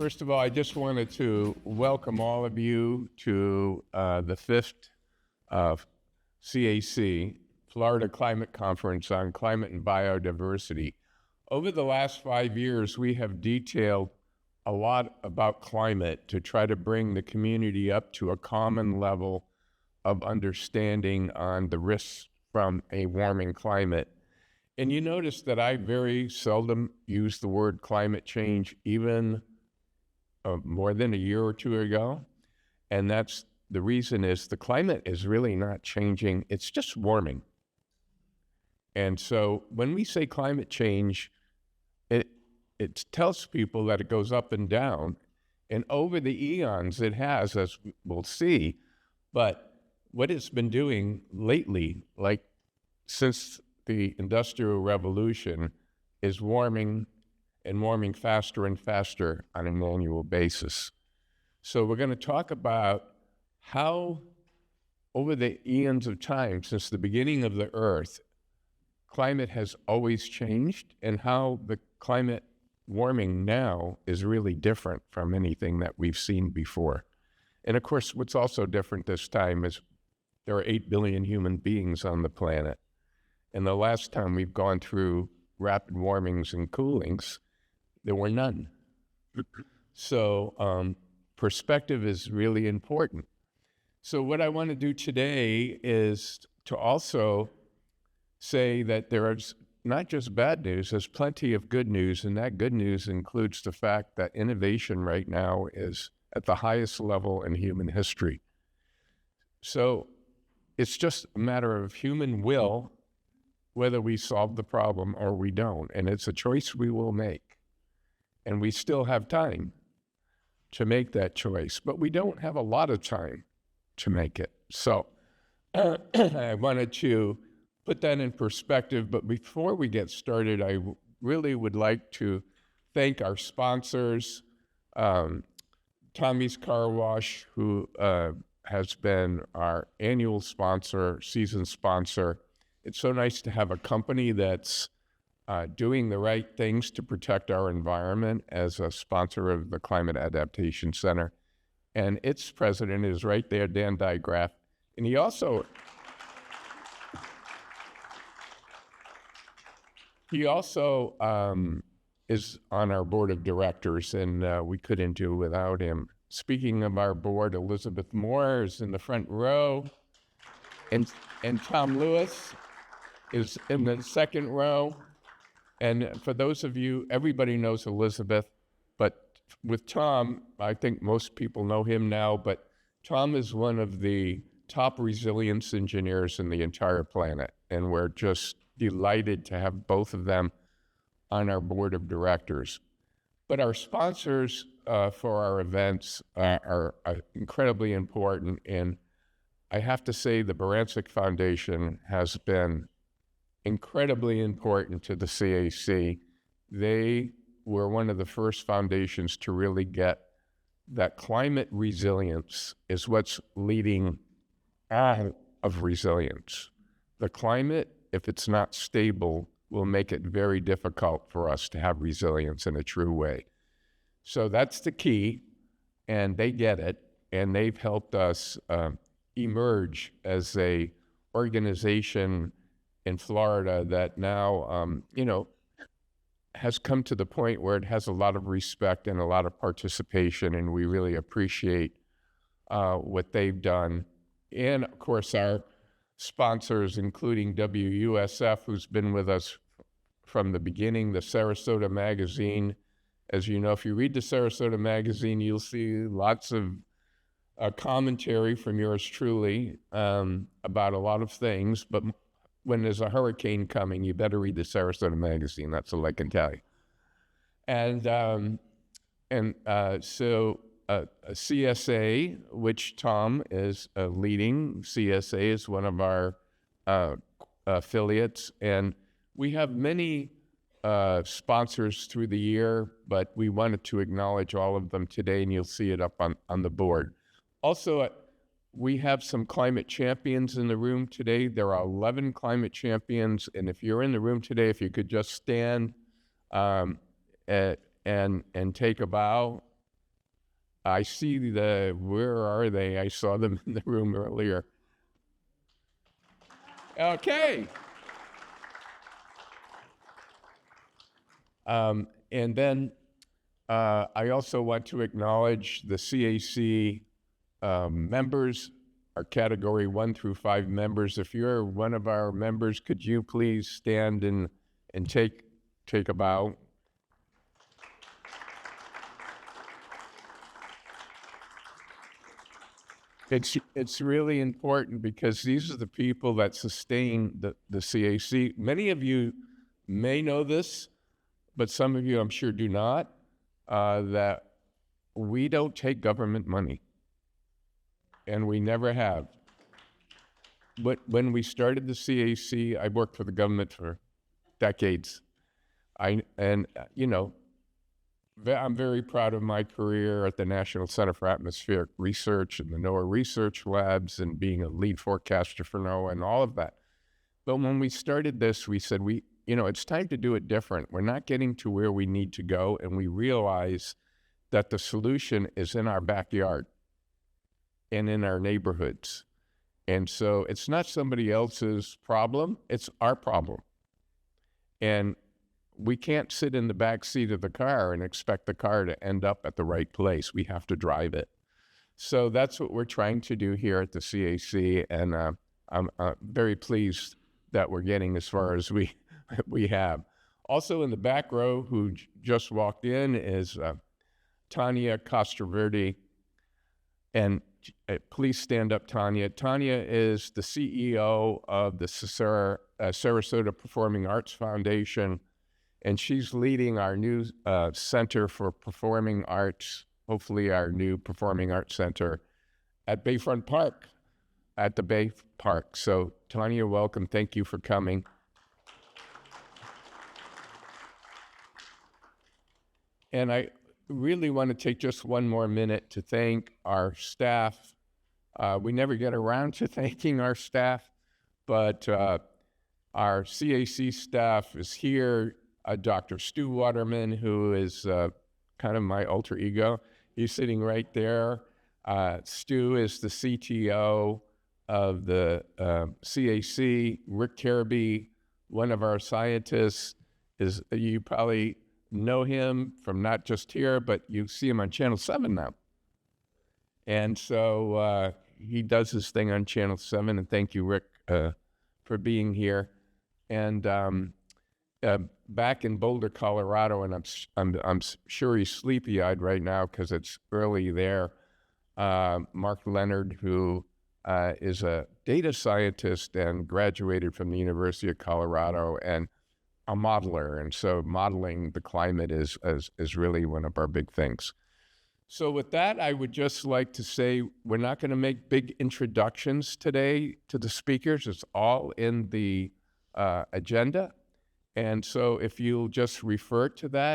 First of all, I just wanted to welcome all of you to the fifth CAC, Florida Climate Conference on Climate and Biodiversity. Over the last 5 years, we have detailed a lot about climate to try to bring the community up to a common level of understanding on the risks from a warming climate. And you notice that I very seldom use the word climate change, even more than a year or two ago. And that's the reason is the climate is really not changing, it's just warming. And so when we say climate change, it tells people that it goes up and down. And over the eons it has, as we'll see. But what it's been doing lately, like since the Industrial Revolution, is warming and warming faster and faster on an annual basis. So we're going to talk about how over the eons of time, since the beginning of the Earth, climate has always changed and how the climate warming now is really different from anything that we've seen before. And of course, what's also different this time is there are 8 billion human beings on the planet. And the last time we've gone through rapid warmings and coolings, there were none. So perspective is really important. So what I want to do today is to also say that there is not just bad news, there's plenty of good news, and that good news includes the fact that innovation right now is at the highest level in human history. So it's just a matter of human will, whether we solve the problem or we don't, and it's a choice we will make. And we still have time to make that choice, but we don't have a lot of time to make it. So I wanted to put that in perspective, but before we get started, I really would like to thank our sponsors, Tommy's Car Wash, who has been our annual sponsor, season sponsor. It's so nice to have a company that's doing the right things to protect our environment as a sponsor of the Climate Adaptation Center. And its president is right there, Dan Digraph. And he also is on our board of directors, and we couldn't do without him. Speaking of our board, Elizabeth Moore is in the front row, and Tom Lewis is in the second row. And for those of you, everybody knows Elizabeth, but with Tom, I think most people know him now, but Tom is one of the top resilience engineers in the entire planet, and we're just delighted to have both of them on our board of directors. But our sponsors for our events are incredibly important, and I have to say the Barancik Foundation has been incredibly important to the CAC. They were one of the first foundations to really get that climate resilience is what's leading out of resilience. The climate, if it's not stable, will make it very difficult for us to have resilience in a true way. So that's the key, and they get it, and they've helped us emerge as a organization in Florida that now, has come to the point where it has a lot of respect and a lot of participation, and we really appreciate what they've done. And of course, our sponsors, including WUSF, who's been with us from the beginning, the Sarasota Magazine. As you know, if you read the Sarasota Magazine, you'll see lots of commentary from yours truly about a lot of things, but when there's a hurricane coming, you better read the Sarasota Magazine. That's all I can tell you. And so CSA, which Tom is leading. CSA is one of our affiliates, and we have many sponsors through the year, but we wanted to acknowledge all of them today, and you'll see it up on the board. Also, we have some climate champions in the room today. There are 11 climate champions, and if you're in the room today, if you could just stand and take a bow I see where are they? I saw them in the room earlier. Okay. And then I also want to acknowledge the CAC members, our category 1 through 5 members. If you're one of our members, could you please stand and take a bow? It's really important because these are the people that sustain the CAC. Many of you may know this, but some of you I'm sure do not, that we don't take government money, and we never have. But when we started the CAC, I worked for the government for decades. I'm very proud of my career at the National Center for Atmospheric Research and the NOAA Research Labs and being a lead forecaster for NOAA and all of that. But when we started this, we said, it's time to do it different. We're not getting to where we need to go, and we realize that the solution is in our backyard and in our neighborhoods. And so it's not somebody else's problem, it's our problem. And we can't sit in the back seat of the car and expect the car to end up at the right place. We have to drive it. So that's what we're trying to do here at the CAC, and I'm very pleased that we're getting as far as we have. Also in the back row, who just walked in, is Tanya Castroverde. And please stand up, Tanya. Tanya is the CEO of the Sarasota Performing Arts Foundation, and she's leading our new Center for Performing Arts, hopefully our new Performing Arts Center at Bayfront Park, at the Bay Park. So Tanya, welcome. Thank you for coming. And I really want to take just one more minute to thank our staff. We never get around to thanking our staff, but our CAC staff is here. Dr. Stu Waterman, who is kind of my alter ego. He's sitting right there. Stu is the CTO of the CAC. Rick Careby, one of our scientists, you probably know him from not just here, but you see him on Channel 7 now. And so he does his thing on Channel 7, and thank you, Rick, for being here. And back in Boulder, Colorado, and I'm sure he's sleepy-eyed right now because it's early there. Mark Leonard, who is a data scientist and graduated from the University of Colorado and a modeler, and so modeling the climate is really one of our big things. So with that, I would just like to say we're not going to make big introductions today to the speakers. It's all in the agenda. And so if you'll just refer to that.